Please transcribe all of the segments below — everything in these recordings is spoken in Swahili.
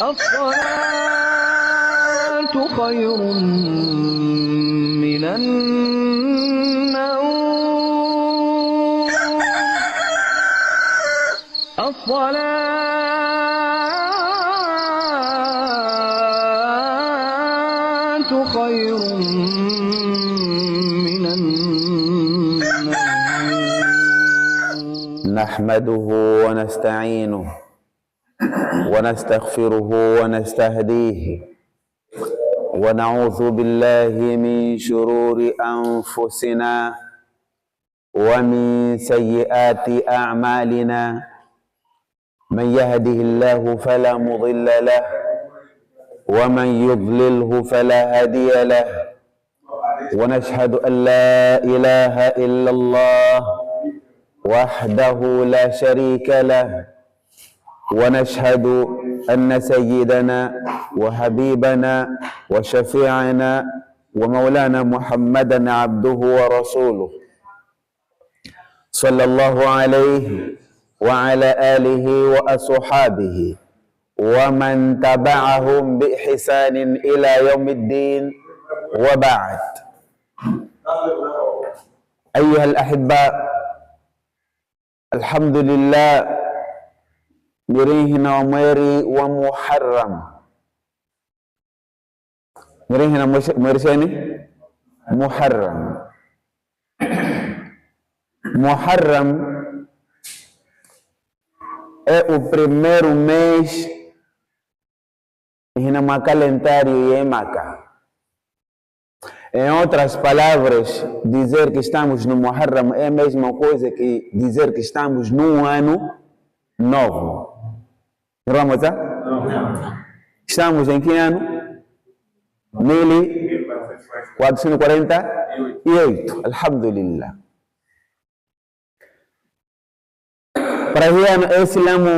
الصلاة خير من النوم. الصلاة خير من النوم. نحمده ونستعينه ونستغفره ونستهديه ونعوذ بالله من شرور أنفسنا ومن سيئات أعمالنا. من يهده الله فلا مضل له ومن يضلله فلا هادي له. ونشهد أن لا إله إلا الله وحده لا شريك له. ونشهد أن سيدنا وحبيبنا وشفيعنا ومولانا محمدا عبده ورسوله صلى الله عليه وعلى آله وأصحابه ومن تبعهم بإحسان إلى يوم الدين. وبعد، أيها الأحباء، الحمد لله mirihina wa mweri wa Muharram. Mirihina mweri sheni Muharram. Muharram é o primeiro mês hina uma calendário yemaka. Em outras palavras, dizer que estamos no Muharram é a mesma coisa que dizer que estamos num ano novo. Vamos lá? Estamos em que ano? 1448. Alhamdulillah. Para hiano Islamu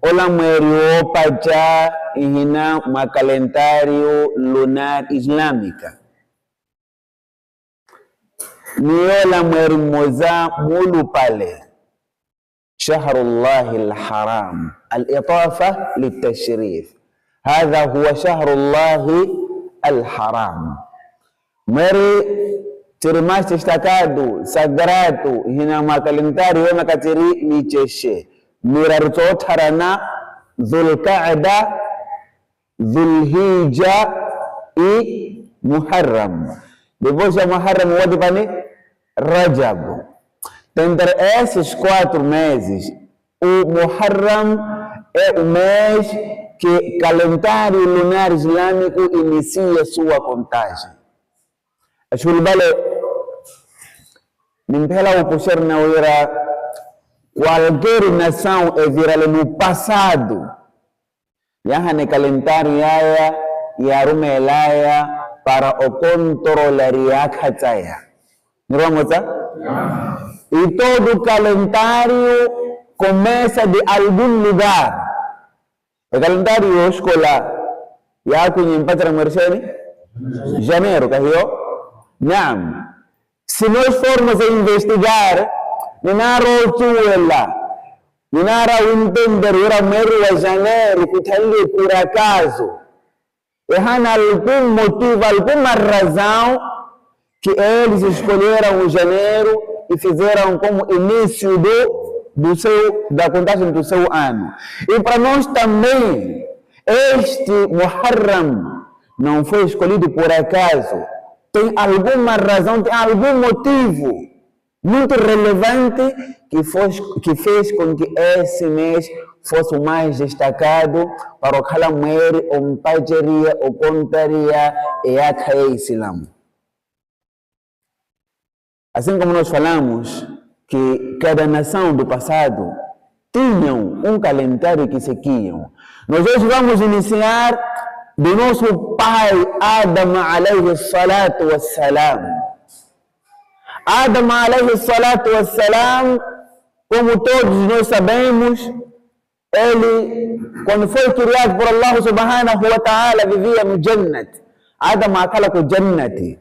ola mweri opacha ihina ma calendário lunar islâmica. Ni ola mweri moza mulu pale. شهر الله الحرام، الإضافة للتشريف. هذا هو شهر الله الحرام. مري ترماش تشتكادو سجراتو هنا ما كالنتاري وما كتري ميتشي ميرارتو ترنا ذو القعدة ذو الهجة محرم. Depois de Muharram, o outro Rajab. Entre esses 4 meses, o Muharram é o mês que o calendário lunar islâmico inicia sua contagem. A Shulbale, Nimpela o puxar na oira, qualquer nação é virada no passado. Yahane calendário yaya, yarumelaya, para o controlaria kataya. Vamos lá? E todo o calendário começa de algum lugar. O calendário escolar, já conhecem para Marcelo? Janeiro, caiu? Não. Se nós formos a investigar, não há rotuela, não há entender o mês de janeiro que está ali por acaso. E há algum motivo, alguma razão que eles escolheram o janeiro e fizeram como início da contagem do seu ano. E para nós também, este Muharram não foi escolhido por acaso. Tem alguma razão, tem algum motivo muito relevante que fez com que esse mês fosse o mais destacado para o Kalamweri, o Mpajeria, o Contaria e a Islam. Assim como nós falamos que cada nação do passado tinham um calendário que seguiam, nós hoje vamos iniciar do nosso pai Adam alayhi salatu wassalam. Adam alayhi salatu wassalam, como todos nós sabemos, ele, quando foi criado por Allah subhanahu wa ta'ala, vivia no Jannat. Adam akala com Jannati.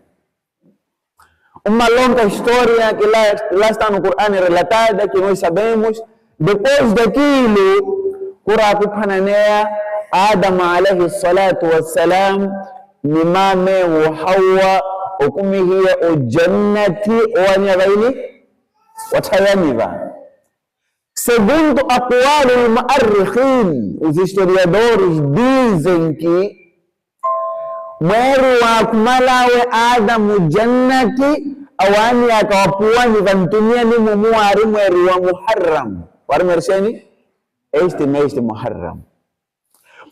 Uma longa história que lá está no Corão relatada, que nós sabemos. Depois daquilo, Kuraku Pananea, Adam alayhi salatu wassalam ni mame wa Hawa okumihia o jannati wanyavaili watayaniva. Segundo aqwalul muarrikhin, os historiadores dizem que mweru wa kumalawe Adamu jannati awani akawapuani vantumia ni mumuari mweru wa Muharram. Wari mwerseni? Este mês de Muharram.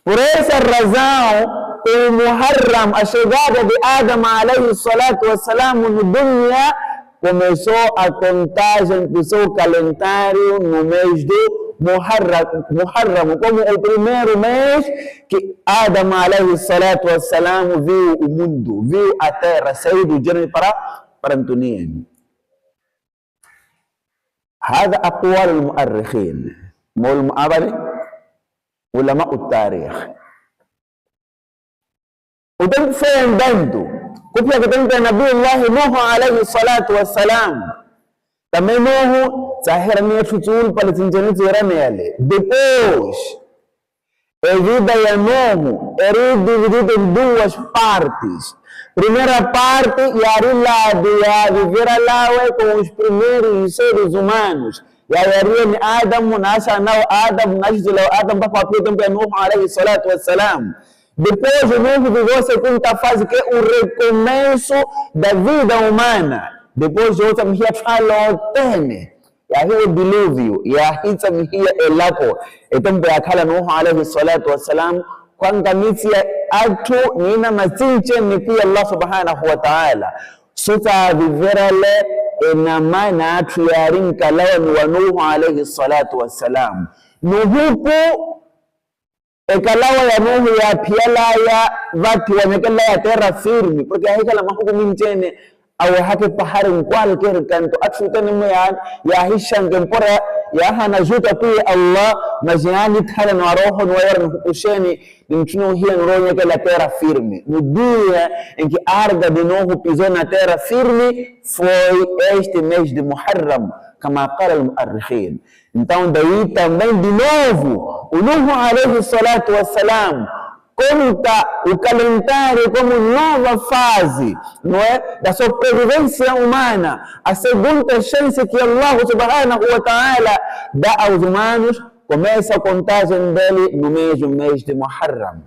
Por essa razão, o Muharram, a chegada de Adam alayhi salatu wassalam no dunya, começou a contagem do seu calendário no mês do Muharram, como o primeiro mês que Adam alayhi salatu wassalam viu o mundo, viu a terra, saiu do jardim para Antonia. هذا أقوال المؤرخين علماء التاريخ. وده foi andando, kupia kutenga Nabii Allah Nuhu alayhi salatu wassalam. Também Nuhu sahira ni futul palestinjani zirane yale. Depois, a vida ya Nuhu era dividida em duas partes. Primeira parte, ia viver lá com os primeiros seres humanos. Yarini Adam nasce nao Adam nasce lá Adam para papel também Nuhu alayhi salatu wassalam. Depois o Nuhu viveu a segunda fase, que é o recomeço da vida humana. Depois de outra mihia fala tene, e aí o dilúvio, e aí mihia elapo. Então para aquela Nuhu alayhi salatu wassalam, quando a misia atu nina masinche ni pia Allah subhanahu wa ta'ala. Suta viverale ina maana atu yarin kalawan wa Nuhu alayhi salatu wassalam. Nuhuku ekalawa ya Nuhu ya piala ya vati wamekala ya terra firme, porque haikala mahukumu mchene au hake pahari mkwal kere kanto atshutani mwean ya hishan kempora ya hana juta pia Allah majiani thala na roho nwayar nuhukusheni ni mchino hiya nronye kala terra firme. Nudia enki arda de Nuhu pisou na terra firme foi este mês de Muharram, kama qala al-muarrikhin. Então daí também de novo o Nuhu alayhi salatu wassalam conta o calendário como nova fase, não é, da sobrevivência humana, a segunda chance que Allah subhanahu wa ta'ala dá aos humanos. Começa a contagem dele no mês de Muharram.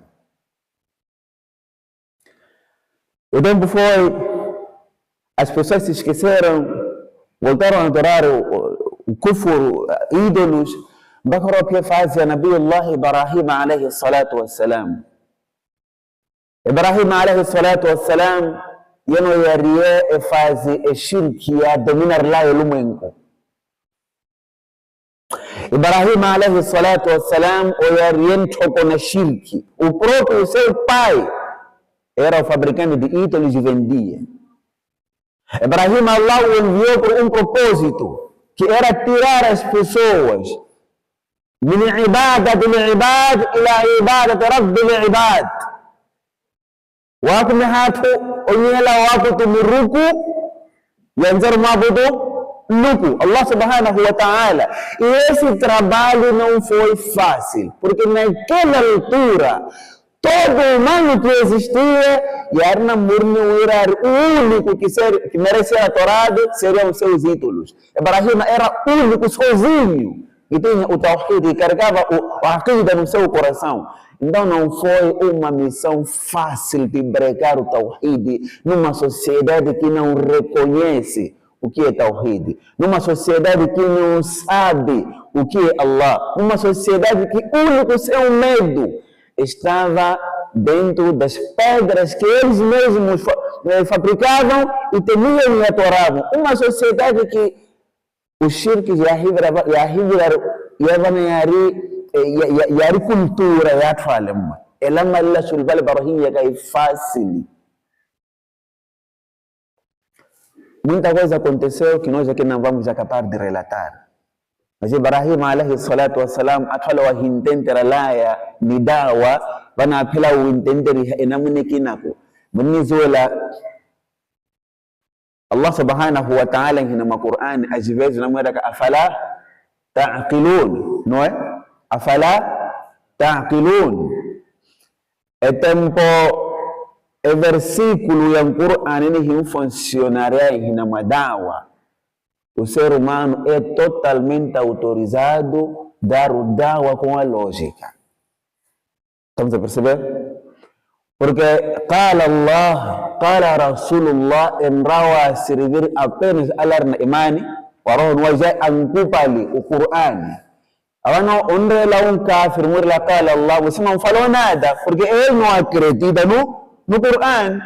O tempo foi, as pessoas se esqueceram, voltaram a adorar o kufur, ídolos. Bakara pia fase ya Nabii Allah Ibrahim alayhi salatu wassalam. Ibrahim alayhi salatu wassalam yano yarie e fase e shirki ya dominar la ulimwengu. Ibrahim alayhi salatu wassalam o yarie toko na shirki. O próprio seu pai era o fabricante de ídolos e vendia. Ibrahim, Allah o enviou por propósito, que era tirar as pessoas min ibadati al-ibad ila ibadati rabbil ibad. Wako mehatu onyela wako tumuruku yanzar mabudu luku Allah subhanahu wa ta'ala. E esse trabalho não foi fácil, porque naquela altura todo humano que existia yarna murni wirar, o único que merecia adorado seriam os seus ídolos. Ibrahim era único sozinho e tinha o tawhid e carregava o aqida no seu coração. Então não foi uma missão fácil de bregar o tawhid numa sociedade que não reconhece o que é tawhid, numa sociedade que não sabe o que é Allah, numa sociedade que o único seu medo estava dentro das pedras que eles mesmos fabricavam e temiam e adoravam. Uma sociedade que os shirks e a yari cultura ya falema elama la sulbal barahim ya kai fácil. Muita coisa aconteceu que nós aqui não vamos capaz de relatar. Mas Ibrahim alayhi salatu wassalam athala wa hintentera laya ni dawa bana pela wintenteri enamune kinako munizola Allah subhanahu wa ta'ala hina Qur'an ajibez na mweda ka afala ta'qilun, no afala ta'qilun. tempo e versículo ya Qur'an ni funcionaria hina madawa. O ser humano é totalmente autorizado dar o dawa com a lógica. Estamos a perceber? Porque qala Allah, qala Rasulullah enrawa servir apenas alar na imani warohon wajai ankupali o Qur'an. Awano onde la un kafir murla qala Allah, você não falou nada, porque ele não acredita no Qur'an.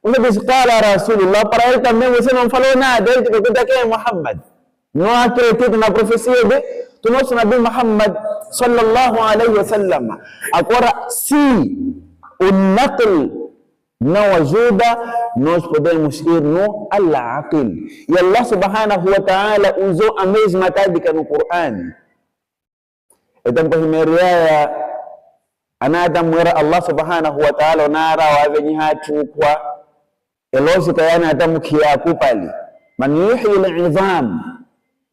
Uma vez qala Rasulullah, para ele também você não falou nada, ele acredita que é Muhammad. Não acredita na profecia do nosso Nabi Muhammad sallallahu alaihi wasallam. Agora, se o naql não ajuda, nós podemos ir no al-aqil. E Allah subhanahu wa ta'ala usou a mesma tática no Qur'an. Então, por meio anada mwera Allah subhanahu wa ta'ala nara wa venye hatu kwa lógica yana adamu kupali man yuhyi al-'idham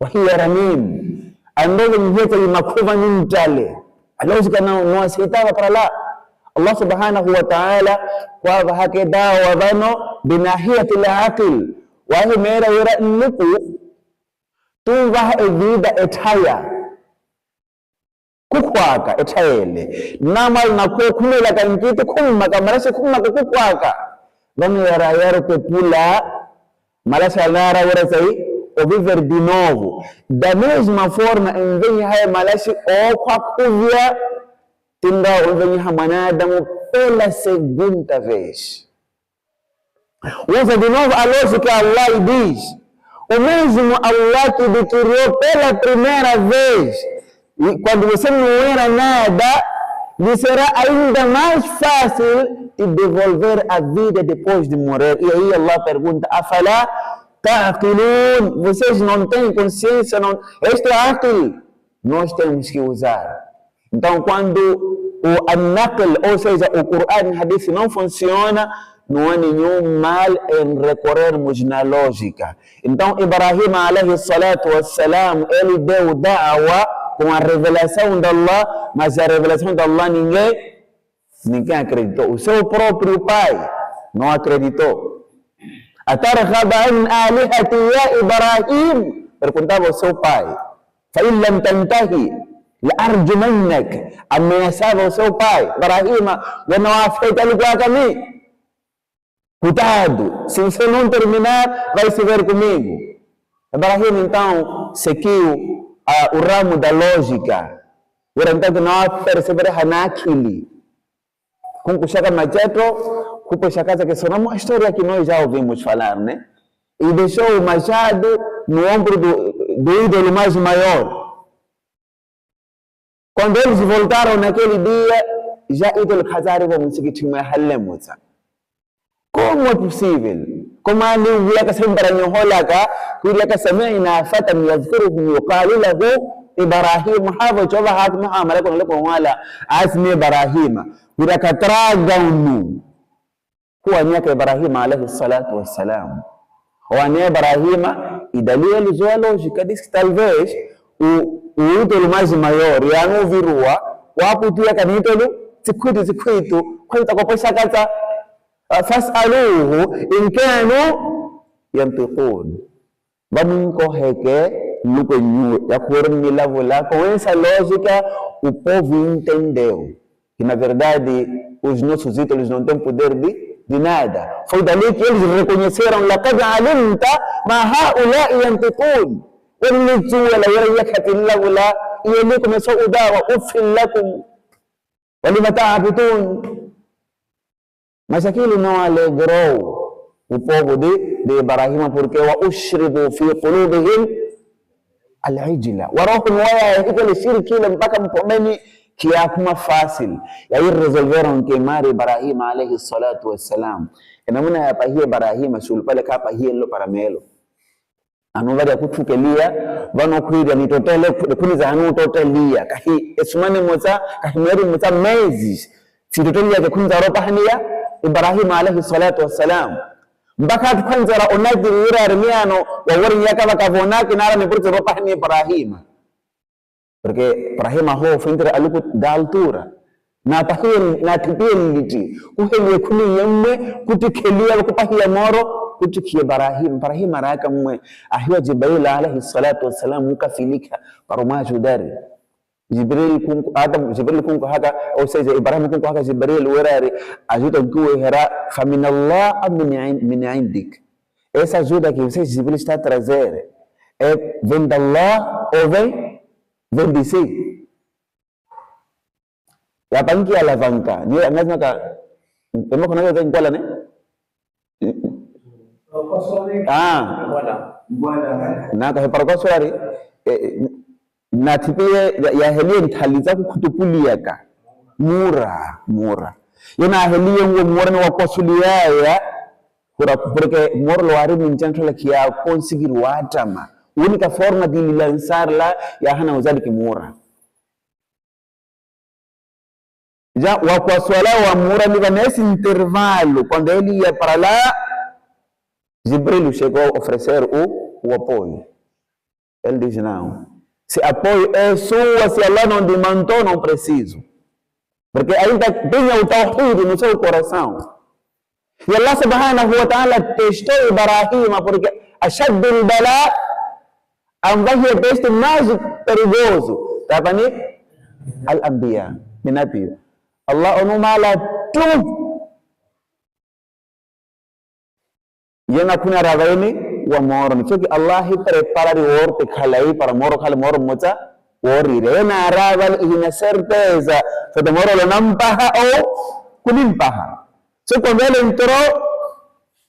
wa hiya ramim andole mheta makuva mintale lógica não aceitava para lá. Allah subhanahu wa ta'ala kwa hake dawa bano binahiyati al-aqil wa hi mera wera nuku tu va evida etaya kukwaka etayele namal na ko kumela kankiti kumma kamarase kumma kukwaka vamos yara popula malasa lara wera sai o viver de novo da mesma forma em vem haya malasi o kwa kuvia tinda o vem hamanadamu pela segunda vez. Usa de novo a lógica Allah diz o mesmo Allah que declarou pela primeira vez. E quando você não era nada, lhe será ainda mais fácil de devolver a vida depois de morrer. E aí Allah pergunta, afala ta'qilun, vocês não têm consciência? Não? Este é aqil, nós temos que usar. Então quando o an-naql, ou seja, o Qur'an e o Hadith não funciona, não há nenhum mal em recorrermos na lógica. Então Ibrahim alayhi salatu wassalam, ele deu da'wa com a revelação de Allah, mas a revelação de Allah ninguém acreditou. O seu próprio pai não acreditou. Atarghaba an alihati ya Ibrahim, perguntava ao seu pai, fa in lam tantahi la arjumannak, ameaçava o seu pai, Ibrahim, eu não aceito ele para mim. Cuidado, se você não terminar, vai se ver comigo. Ibrahim então seguiu o ramo da lógica. Então não perceber hanakili. Com kushaka macheto, kuposhakaza que só uma história que nós já ouvimos falar, né? E deixou o machado no ombro do ídolo mais maior. Quando eles voltaram naquele dia, já ídolo Khazari wa msikiti mwahallemuza. Como é possível? Como a livia que sempre ranyoholaka, kuria que sami'na fatan yadhkuruhum yuqalu lahu Ibrahim, hava chova hakma amara kuna leko wala asmi Ibrahim. Kuria katraga unu. Kuwa nyaka Ibrahim alayhi salatu wassalam. Wania Ibrahim idalia lizoa lógica diz que talvez o ídolo mais maior yanu virua waputia kanitolo tikuitu kwita kwa posa kata fas'aluhu in kanu yantiqun. Vamos correr no conhecimento de acordo com essa lógica o povo entendeu que na verdade os nossos ídolos não têm poder de nada. Foi dali que eles reconheceram laqad alimta ma haula'i yantiqun e ele começou a dar uffin lakum wa lima ta'budun. Mas aquilo não alegrou o povo de Ibrahim, porque wa ushribu fi qulubihim al-ijla wa rohum waya yakile shirki mpaka mpomeni kiakuma fácil. E aí resolveram queimar Ibrahim alayhi salatu wassalam. Enamuna ya pahia Ibrahim sulpale ka pahia lo paramelo anuvaria kutukelia vano kuida ni totele kuniza anu totelia kahi esumane moza kahimeri moza meses si totelia ke kunza ropa hania Ibrahim alayhi salatu wassalam mpaka kwanza ra onadiri ira armiano wa wori yakava kavonaki nara ni purto ropa hania Ibrahim porque Ibrahim ho fintra aluku da altura na pahiye na tipiye liti kuheliye kuni yemwe kutikelia kupahiya moro kutikiye Ibrahim maraka mwe ahiwa Jibril alayhi salatu wassalam ukafilika parumajo dari Jibril kunku haka au seja Ibrahim kunku haka Jibril werari ajuda kuwe hera faminallah min indik essa ajuda que você Jibril está a trazer vem de Allah ou vem de si. Ya panki alavanka ni lazima ka emo kuna yote ngwala ne na ka para swali na tipie ya helie ntaliza kukutukulia ka mura yana helie ngo mura ni wakosulia ya porque moro lo ari minjanto la kia conseguir watama única forma de lançar lá ya hana uzadi kimura já o aquassuala o mura liga nesse intervalo quando ele ia para lá Jibril chegou a oferecer o apoio. Ele diz não, se apoio é sua, se Allah não demandou, não preciso, porque ainda tinha o tawhid no seu coração. E Allah subhanahu wa ta'ala testou Ibrahim porque ashad al-bala ambaye é teste mais perigoso tabani al-anbiya minabi Allah onumala tu yana kuna ravaini wa moro ni choki Allah prepara de orte khalai para moro khal moro mocha ori rena raval ina certeza que de moro lo nampaha ou kulimpaha. So quando ele entrou,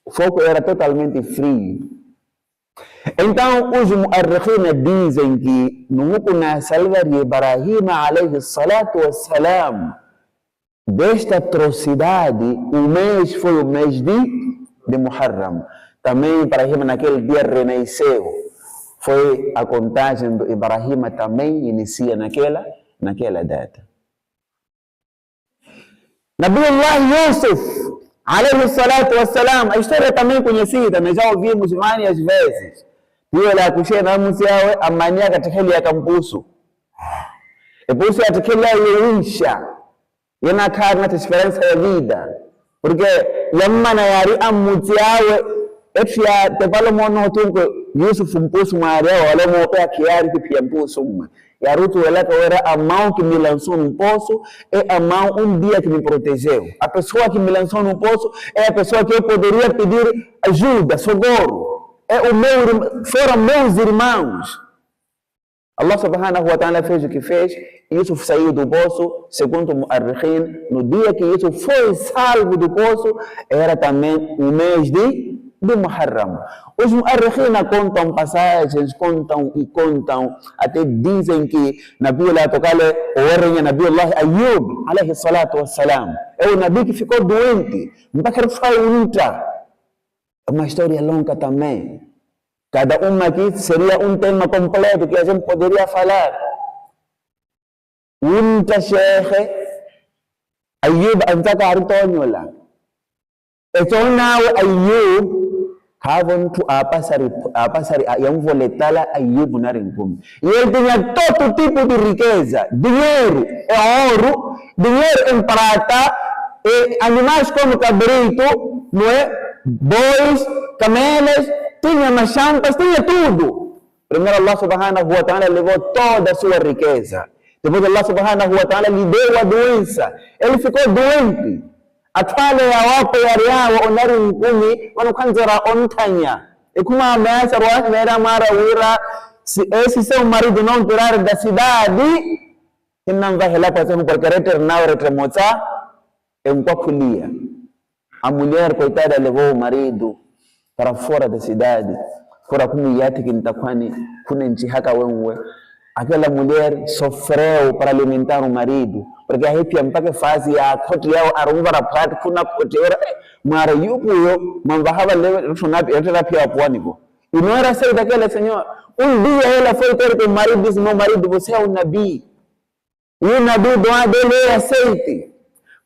o foco era totalmente frio. Então os muarrikhina dizem que no kuna salva de Ibrahim alayhi salatu wassalam desta atrocidade o mês foi o mês de Muharram. Também Ibrahim naquele dia renasceu. Foi a contagem do Ibrahim também inicia naquela data. Nabiullah Yusuf alayhi salatu wassalam, a história também conhecida, nós já ouvimos várias vezes. Pia la kushena musiawe amania katika hili ya kampusu. Epusu katika hili ya yuisha. Yana karna transferência ya vida. Porque lamma na yari amutiawe etia tepalo mono tunko Yusuf mpusu maariao wale mwopea kiari pia mpusu mwa. Ya rutu welaka wera amão que me lançou no poço é amão dia que me protegeu. A pessoa que me lançou no poço é a pessoa que eu poderia pedir ajuda, socorro. Foram meus irmãos. Allah subhanahu wa ta'ala fez o que fez. Yusuf saiu do poço, segundo o muarrikhin, no dia que Yusuf foi salvo do poço, era também o mês de Muharram. Os muarrikhina contam passagens, contam, até dizem que Nabiullah tocale o Nabiullah Ayub, alayhi salatu wassalam, é o Nabi que ficou doente, mpaka foi unta. É uma história longa também. Cada uma aqui seria um tema completo que a gente poderia falar. Unta Sheikh Ayub antaka aritonyo lá. Então now Ayub havon tu apasari yamvoletala Ayubu na rinkumi. E ele tinha todo tipo de riqueza, dinheiro, ouro, dinheiro em prata, e animais como cabrito, não é? Bois, camelas, tinha machampas, tinha tudo. Primeiro Allah subhanahu wa ta'ala levou toda a sua riqueza. Depois Allah subhanahu wa ta'ala lhe deu a doença. Ele ficou doente. Atwale ya wapo yariawa onari mkumi wanukanzara ontanya. E kuma ameacha ruashi mera mara wira esse seu marido não tirar da cidade e não vai lá para ser porque retornar retremota é kulia. A mulher coitada levou o marido para fora da cidade. Fora como yati que nitakwani kuna nchi haka wewe. Aquela mulher sofreu para alimentar o marido, porque a pia mpaka fase ya koti yao arungara pati kuna koti ora mara yupo yo mambahaba leo tunapi entra pia pwani ko. E não era ser daquela senhora. Dia ela foi ter com o marido, disse: meu marido, você é um nabi. E o nabi doa dele é aceite.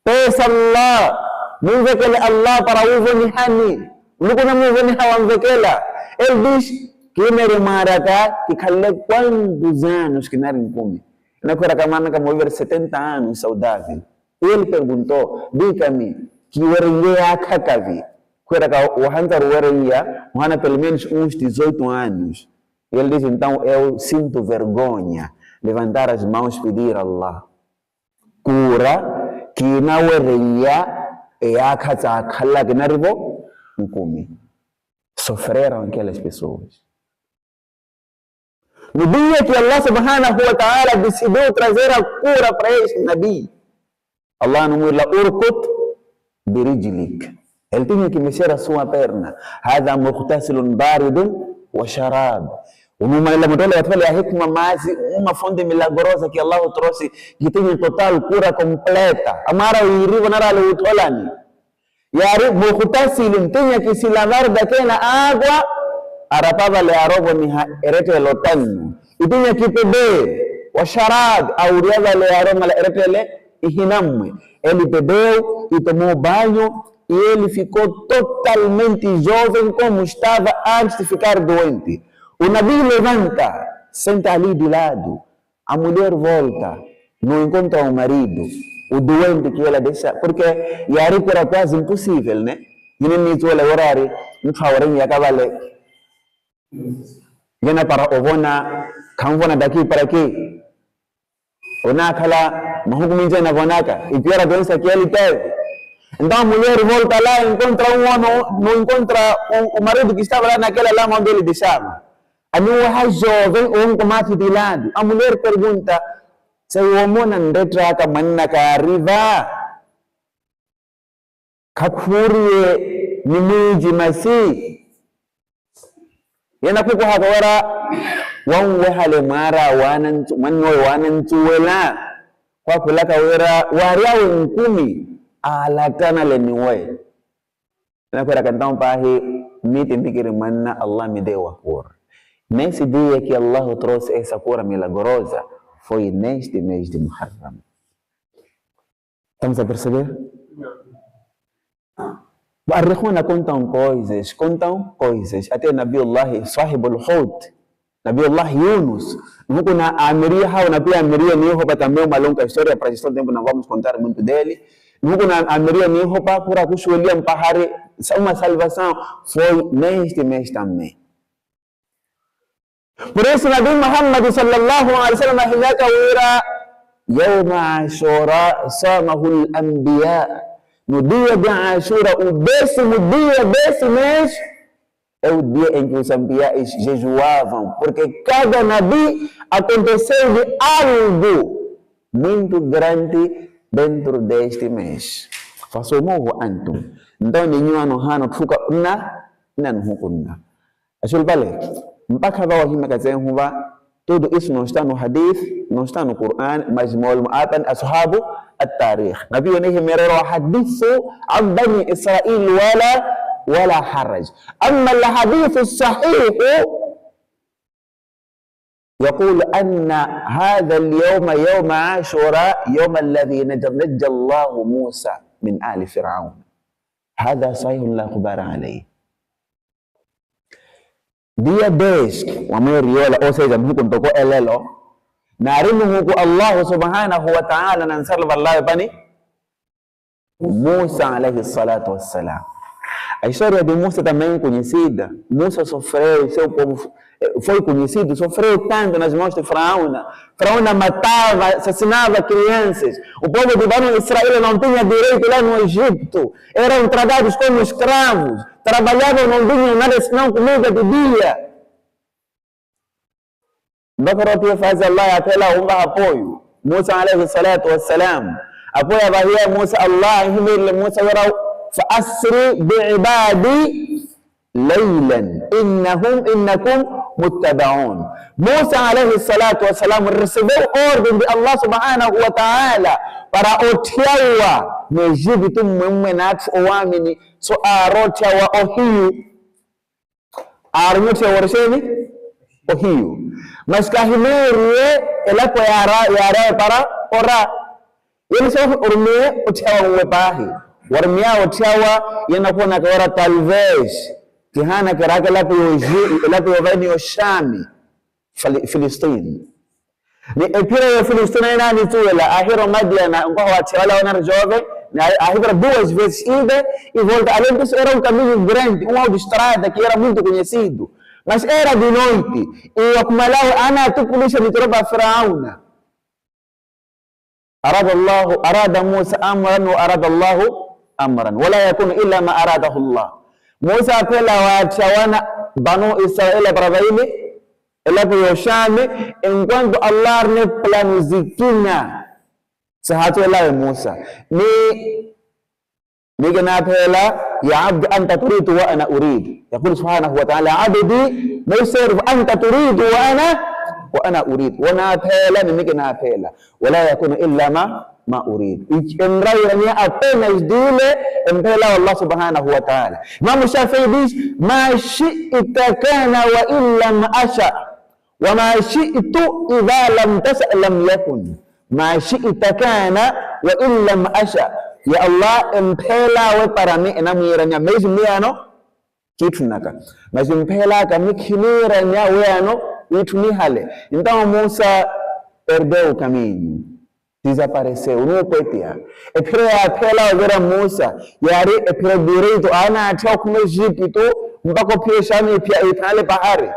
Peça Allah, não vê aquele Allah para o vanihani. Não conhece o vanihani aquela. Ele diz que maraka que calhe quantos anos que não kumi. Na cura kamana kama over 70 anos saudável. Ele perguntou, diga-me, que orenha kakavi? Quando o Hanzar orenha, o Hana pelo menos uns 18 anos. Ele diz, então, eu sinto vergonha. Levantar as mãos e pedir a Allah. Cura, que na orenha, e a casa kala que narivo, sofreram aquelas pessoas. No dia que Allah subhanahu wa ta'ala decidiu trazer a cura para esse Nabi, Allah não mula urkut birijlik. Ele tinha que mexer a sua perna. Hada muqtasilun baridun wa sharab. Uma hikma mais uma fonte milagrosa que Allah trouxe, que tem total cura completa. Amara o irivo nara le utolani. Yari muqtasilun tinha que se lavar daquela água, arapava le arobo ni erete lotan. E tinha que beber wa sharab, auriava le aroma le erete le ihinamwe. Ele bebeu e tomou banho e ele ficou totalmente jovem como estava antes de ficar doente. O Nabi levanta, senta ali de lado. A mulher volta, não encontra o marido, o doente que ela deixa, porque Yari era quase impossível, né? E nem isso ela horário, não favorem e acaba ali. Vem para ovona, camvona daqui para aqui. Onakala, mahukuminja na vonaka, e pior a doença que ele teve. Então a mulher volta lá, encontra um homem, não encontra o marido que estava lá naquela lama onde ele deixava. A minha jovem, um tomate de lado. A mulher pergunta, se o homem não retrata manna arriva, kakuri ni miji masi. Yana kuko hakawara, wanwe hale mara wanan tuwela, kwa kulaka wera, wariawe nkumi, alatana leniwe. Na kwa kantang pahi, miti mbikiri manna Allah midewa kura. Nesse dia que Allah trouxe essa cura milagrosa, foi neste mês de Muharram. Estamos a perceber? Arrikhuna contam coisas. Até Nabiullah Sahibul Hud, Nabiullah Yunus. Não kuna amiria hao na pia amiria ni hopa também uma longa história para gestor tempo não vamos contar muito dele. Não kuna amiria ni hopa para kushuhudia mpahari uma salvação foi neste mês também. Por isso Nabi Muhammad sallallahu alaihi wasallam himaka wira yawma ashura samahu al-anbiya. No dia de Ashura, o 10º dia desse mês, é o dia em que os anbiya's jejuavam, porque cada Nabi aconteceu de algo muito grande dentro deste mês. Façomuhu antum. Então, ninguém anohano fuka na nuhukunna. Ashul balik. Mpaka bawa hima kazen huwa, tudo isso não está no hadith, não está no Quran, mas mu'atan ashabu التاريخ. نبي ونيه مرر حديث عن بني إسرائيل ولا حرج. أما الحديث الصحيح يقول أن هذا اليوم يوم عاشوراء يوم الذي نجى الله موسى من آل فرعون. هذا صحيح لا غبار عليه. Dia 10 wa mwezi yola ose jamhu kuntoko elelo narimu huku Allah subhanahu wa ta'ala na nsalva Allah bani Musa alayhi salatu wassalam. A história de Musa também conhecida. Musa sofreu, seu povo foi conhecido, sofreu tanto nas mãos de Faraó. Faraó matava, assassinava crianças. O povo de Bani Israel não tinha direito lá no Egito. Eram tratados como escravos. Trabalhavam, não tinham nada senão comida de dia. Bakaroti faz Allah até lá apoio. Musa alayhi salatu wassalam. Apoia bahia Musa Allah himil Musa warau fa'asri bi'ibadi laylan innakum muttaba'un. Musa alayhi salatu wassalam recebeu ordem de Allah subhanahu wa ta'ala para otiawa no Egito mwenax owamini so arotiawa ohiu armutia warsheni ohiu mas kahimerie elapo yara para ora ele só orme otiawa mwepahi warmia otiawa yanakuwa na kawara talvez kihana karaka lapo yovani oshami Filistini Ni epira ya Filistina ina ni tuela ahiro Madiana ngo watela wana jovem na ahira duas vezes ida e volta. Além disso era caminho grande, autoestrada que era muito conhecido, mas era de noite e akumalau ana tupulisha mitoroba Firauna. Arada Musa amran wa arada Allahu amran wala yakunu illa ma aradahu Allah. Musa apela wachawana Banu Israeli para ile yoshame enquanto Allah ne planizikina sahatu ela Musa ni gana pela ya abd anta turidu wa ana urid. Yaqul subhanahu wa ta'ala abdi Musa anta turidu wa ana urid wa na pela ni gana pela wala yakunu illa ma urid. Imrai apenas dile empela Allah subhanahu wa ta'ala. Imam Shafi'i diz ma shi'ta kana wa illa ma asha wa ma shi'tu idha lam tas'a lam yakun. Ma shi'ta kana wa illa ma asha. Ya Allah empela we para mi enamwiranya mezi miano kitu naka mas empela kamikhiniranya we ano itu ni hale. Então Musa perdeu o caminho, desapareceu, não petia. E para apela agora Musa, yari e para direito ana até com Egito, mpaka pia shami pia itale bahari.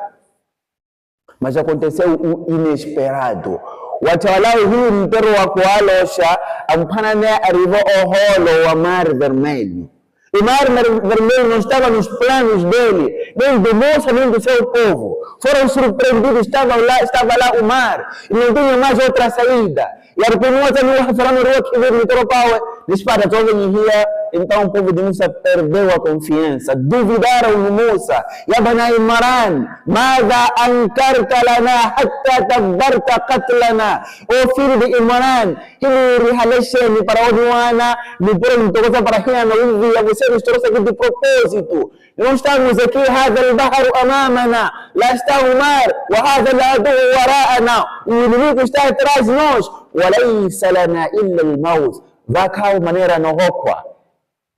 Mas aconteceu o inesperado. Watawala huu mpero wa kualosha ampana ne arrivou ao rolo wa Mar Vermelho. O Mar Vermelho não estava nos planos dele, nem de Musa, nem do seu povo. Foram surpreendidos, estava lá o mar, e não tinha mais outra saída. E a Musa não falando que veio no Toropaue, dispara jovem ria. Então o povo de Musa perdeu a confiança, duvidaram de Musa. Ya Bani Imran, madha ankarta lana hatta tabbarta qatlana. O filho de Imran, hili rihalesheni para oduana, ni pronto cosa para hina na uvi, você nos trouxe aqui de propósito. Não estamos aqui, هذا البحر أمامنا, lá está o mar, وهذا العدو وراءنا, o inimigo está atrás de nós, وليس لنا إلا الموت. Vai cá de maneira inócua.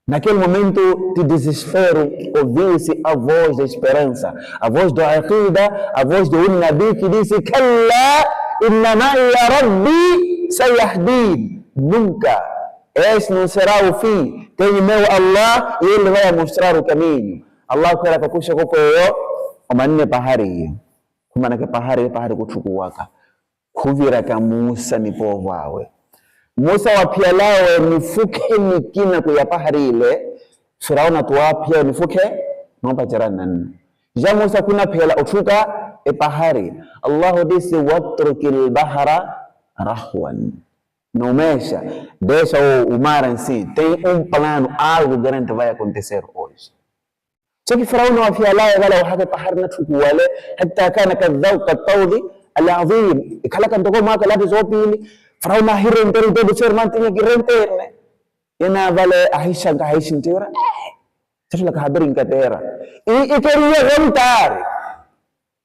Naquele momento de desespero, ouviu-se a voz da esperança, a voz do Aqida, a voz do Nabi que disse: Kalla inna ma'iya rabbi sayahdin. Nunca, esse não será o fim. Tenho meu Allah e Ele vai mostrar o caminho. Allah quer que puxe koko yo, omanne pahari. Kumana ke pahari kuchukuwaka. Kuvira ka Musa ni povo wawe. Musa wapia lawe nifuke nikina kuya pahari ile, Firauna tuwapia nifuke nompa jaranan. Ja Musa kuna pela utuka pahari. Allah disse watrukil bahra rahwan. Nomesha, deixa o mar em si, tem plano, algo grande vai acontecer hoje. Só que Firauna wapia lawe wala wahake pahari natukuwale, hatta kana kadhauka tawdi al-azim. Ikalaka ntoko maka lati zopili, Firauna hirenteri todo ser mantinha que renterne. Ina vale ahisha ka ahishinteira. Sasa la habari nkatera. E queria rentar.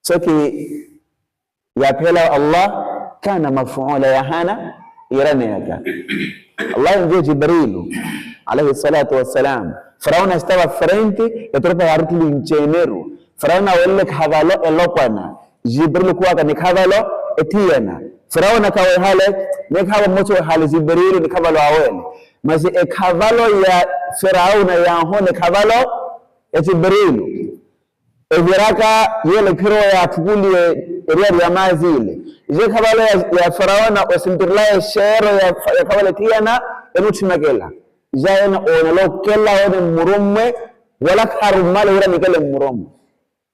Só que ya pela Allah kana mafuula ya hana iraneka. Allah enviou Jibril alayhi salatu wassalam. Firauna estava frente e tropa ya rutli ncheneru. Firauna wale khavalo elopana. Jibril kuwa ni khavalo etiana. Firauna kawe hale nekawa moto hale Jibril ni kavalo awele mas kavalo ya Firauna ya hone kavalo ya Jibril eviraka yele kiro ya tukulie riari ya mazi ile je kavalo ya Firauna osimtirla shero ya kavalo tiana enutimagela jaena onalo kella one murumme wala karumale wala nikele murumme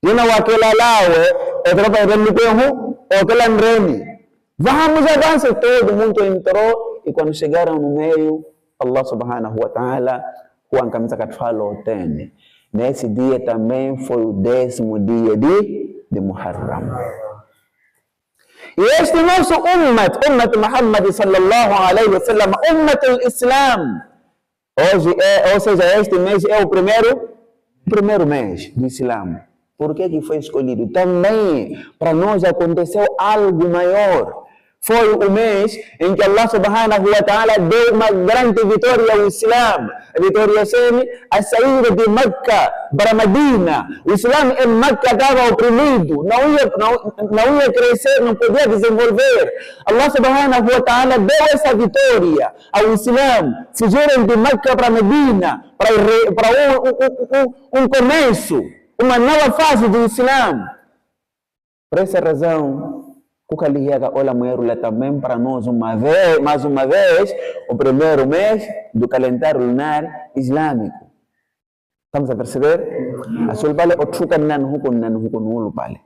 yena wakela lawe otropa erenikehu okela nreni. Vamos avançar, todo mundo entrou e quando chegaram no meio, Allah subhanahu wa ta'ala huangamiza katfalo tene. Nesse dia também foi o 10º dia de Muharram. E este nosso ummat Muhammad sallallahu alaihi wa sallam, ummat al-Islam, hoje ou seja, este mês é o primeiro mês do Islam. Por que foi escolhido? Também para nós aconteceu algo maior. foi o mês em que Allah subhanahu wa ta'ala deu uma grande vitória ao Islam. A vitória sendo a saída de Meca para Medina. O Islam em Meca estava oprimido, não ia crescer, não podia desenvolver. Allah subhanahu wa ta'ala deu essa vitória ao Islam. Fugiram de Meca para Medina, para um começo, uma nova fase do Islam. Por essa razão, Kukalihiaga Ola Moerula também para nós mais uma vez, o primeiro mês do calendário lunar islâmico. Estamos a perceber? A sulbale otruka nan hukun nulu pale.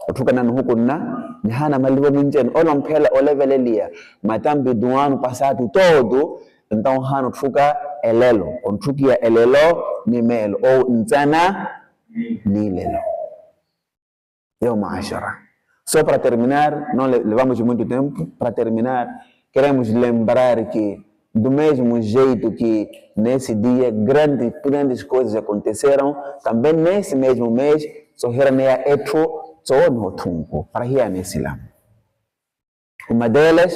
Otruka nan hukun na, nihana maliwa munjen, olampela olevelelia, matambi duanu passado todo, então hano otruka elelo, otrukia elelo ni melo, ou nzana ni lelo. Eu maashara. Só para terminar, não levamos muito tempo, para terminar, queremos lembrar que do mesmo jeito que nesse dia grandes coisas aconteceram, também nesse mesmo mês, Sohiraneia Etro, Sono Tunko, para ir nesse Islam. Uma delas,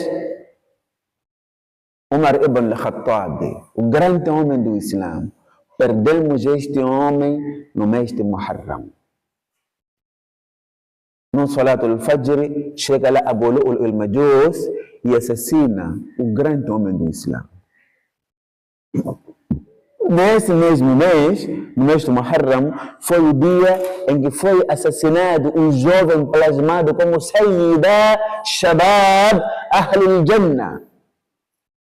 Umar ibn al-Khattab, o grande homem do Islam. Perdemos este homem no mês de Muharram. No Salatul Fajr, chega lá Abu Lu'lu al-Majus e assassina o grande homem do Islã. Nesse mesmo mês, no mês de Muharram, foi o dia em que foi assassinado um jovem plasmado como Sayyida Shabab Ahlul Jannah,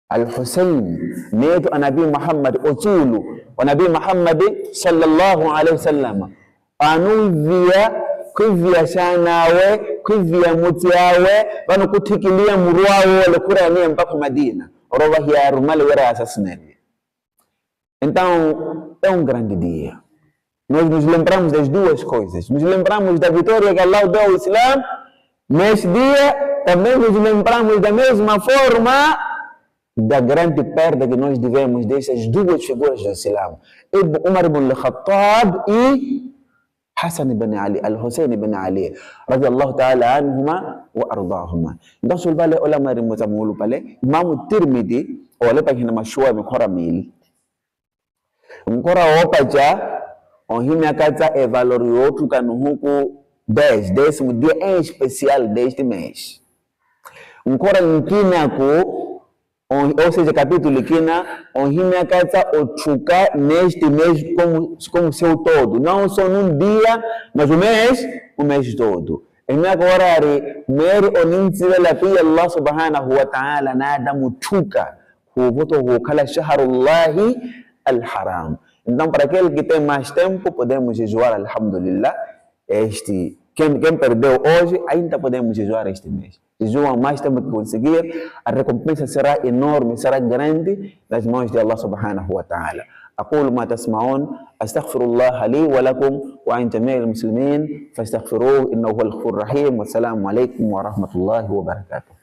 Al-Hussein, neto a Nabi Muhammad Otulu, o Nabi Muhammad sallallahu alaihi wasallam, anuvia kwivia shanawe, kwivia mutiawe, vano kutikilia muruawe wale kurania mpaka Madina. Oroba hiya rumale wera assassinele. Então, é um grande dia. Nós nos lembramos das duas coisas. Nos lembramos da vitória que Allah deu ao Islam. Neste dia, também nos lembramos da mesma forma da grande perda que nós tivemos dessas duas figuras do Islam. Umar ibn al-Khattab e Hassan ibn Ali, Al-Hussein ibn Ali, radiyallahu ta'ala anhuma wa ardahuma. Então, se vale olha mais remoto mulu pale, Imam Tirmidhi, olha para que na mashua mekora mili. Mkora opa ja, onhime akata e valor outro kanu huku 10º dia em especial deste mês. Mkora nkina ku ou seja, capítulo kina, onhime akata ochuka neste mês como seu todo. Não só num dia, mas o mês todo. E agora, mero onintsile la pia Allah subhanahu wa ta'ala nada muchuka. Huvoto hukala shaharullahi al-haram. Então, para aquele que tem mais tempo, podemos jejuar, alhamdulillah, quem perdeu hoje, ainda podemos jejuar este mês. Jejuam mais tempo que conseguir, a recompensa será enorme, será grande nas mãos de Allah subhanahu wa ta'ala. أقول ما تسمعون أستغفر الله لي ولكم وعن جميع المسلمين فاستغفروه إنه هو الغفور الرحيم والسلام عليكم ورحمة الله وبركاته.